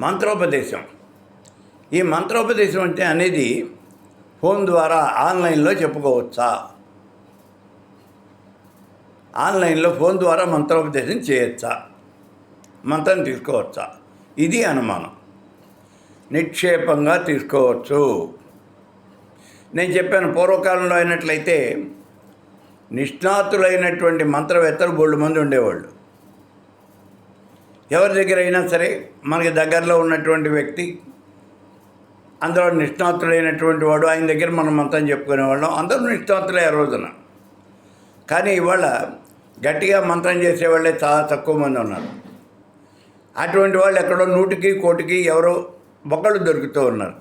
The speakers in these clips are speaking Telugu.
మంత్రోపదేశం. ఈ మంత్రోపదేశం అంటే అనేది ఫోన్ ద్వారా ఆన్లైన్లో చెప్పుకోవచ్చా? ఆన్లైన్లో ఫోన్ ద్వారా మంత్రోపదేశం చేయొచ్చా? మంత్రం తీసుకోవచ్చా? ఇది అనుమానం. నిక్షేపంగా తీసుకోవచ్చు. నేను చెప్పాను, పూర్వకాలంలో అయినట్లయితే నిష్ణాతులైనటువంటి మంత్రవేత్తలు బోల్డు మంది ఉండేవాళ్ళు. ఎవరి దగ్గర అయినా సరే మనకి దగ్గరలో ఉన్నటువంటి వ్యక్తి, అందులో నిష్ణాతులైనటువంటి వాడు, ఆయన దగ్గర మనం మంత్రం చెప్పుకునేవాళ్ళం. అందరూ నిష్ణాతులే ఆ రోజున. కానీ ఇవాళ గట్టిగా మంత్రం చేసేవాళ్ళే చాలా తక్కువ మంది ఉన్నారు. అటువంటి వాళ్ళు ఎక్కడో 100కి 1,00,000కి ఎవరో ఒకళ్ళు దొరుకుతూ ఉన్నారు.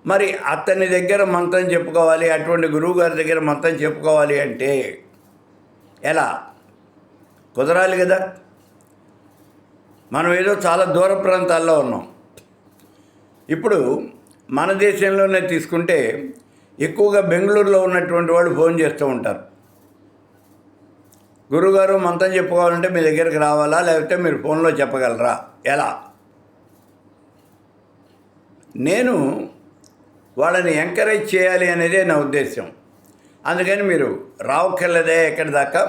మరి అతని దగ్గర మంత్రం చెప్పుకోవాలి, అటువంటి గురువు గారి దగ్గర మంత్రం చెప్పుకోవాలి అంటే ఎలా? కుదరాలి కదా. మనం ఏదో చాలా దూర ప్రాంతాల్లో ఉన్నాం. ఇప్పుడు మన దేశంలోనే తీసుకుంటే ఎక్కువగా బెంగళూరులో ఉన్నటువంటి వాళ్ళు ఫోన్ చేస్తూ ఉంటారు. గురువుగారు మంత్రం చెప్పుకోవాలంటే మీ దగ్గరికి రావాలా, లేకపోతే మీరు ఫోన్లో చెప్పగలరా? ఎలా? నేను వాళ్ళని ఎంకరేజ్ చేయాలి అనేదే నా ఉద్దేశం. అందుకని మీరు రావక్కర్లేదే ఎక్కడి దాకా,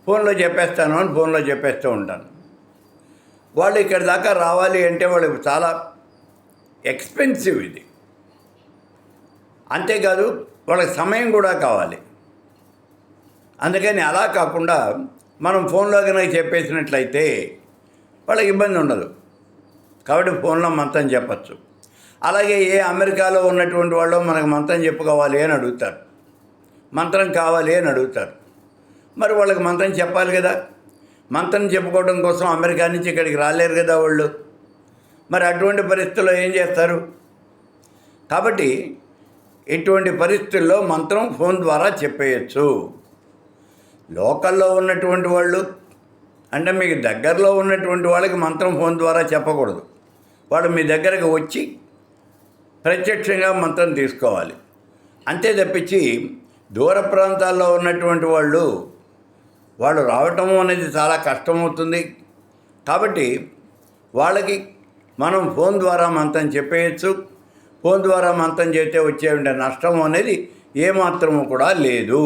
ఫోన్లో చెప్పేస్తాను అని ఫోన్లో చెప్పేస్తూ ఉంటాను. వాళ్ళు ఇక్కడి దాకా రావాలి అంటే వాళ్ళకి చాలా ఎక్స్పెన్సివ్ ఇది. అంతేకాదు వాళ్ళకి సమయం కూడా కావాలి. అందుకని అలా కాకుండా మనం ఫోన్లో కనుక చెప్పేసినట్లయితే వాళ్ళకి ఇబ్బంది ఉండదు. కాబట్టి ఫోన్లో మంత్రం చెప్పచ్చు. అలాగే ఏ అమెరికాలో ఉన్నటువంటి వాళ్ళు మనకు మంత్రం చెప్పుకోవాలి అని అడుగుతారు, మంత్రం కావాలి అని అడుగుతారు. మరి వాళ్ళకి మంత్రం చెప్పాలి కదా. మంత్రం చెప్పుకోవడం కోసం అమెరికా నుంచి ఇక్కడికి రాలేరు కదా వాళ్ళు. మరి అటువంటి పరిస్థితుల్లో ఏం చేస్తారు? కాబట్టి ఇటువంటి పరిస్థితుల్లో మంత్రం ఫోన్ ద్వారా చెప్పేయచ్చు. లోకల్లో ఉన్నటువంటి వాళ్ళు అంటే మీకు దగ్గరలో ఉన్నటువంటి వాళ్ళకి మంత్రం ఫోన్ ద్వారా చెప్పకూడదు. వాళ్ళు మీ దగ్గరకు వచ్చి ప్రత్యక్షంగా మంత్రం తీసుకోవాలి. అంతే తప్పించి దూర ప్రాంతాల్లో ఉన్నటువంటి వాళ్ళు రావటం అనేది చాలా కష్టమవుతుంది. కాబట్టి వాళ్ళకి మనం ఫోన్ ద్వారా మంత్రం చెప్పేయచ్చు. ఫోన్ ద్వారా మంత్రం చేస్తే వచ్చే నష్టం అనేది ఏమాత్రము కూడా లేదు.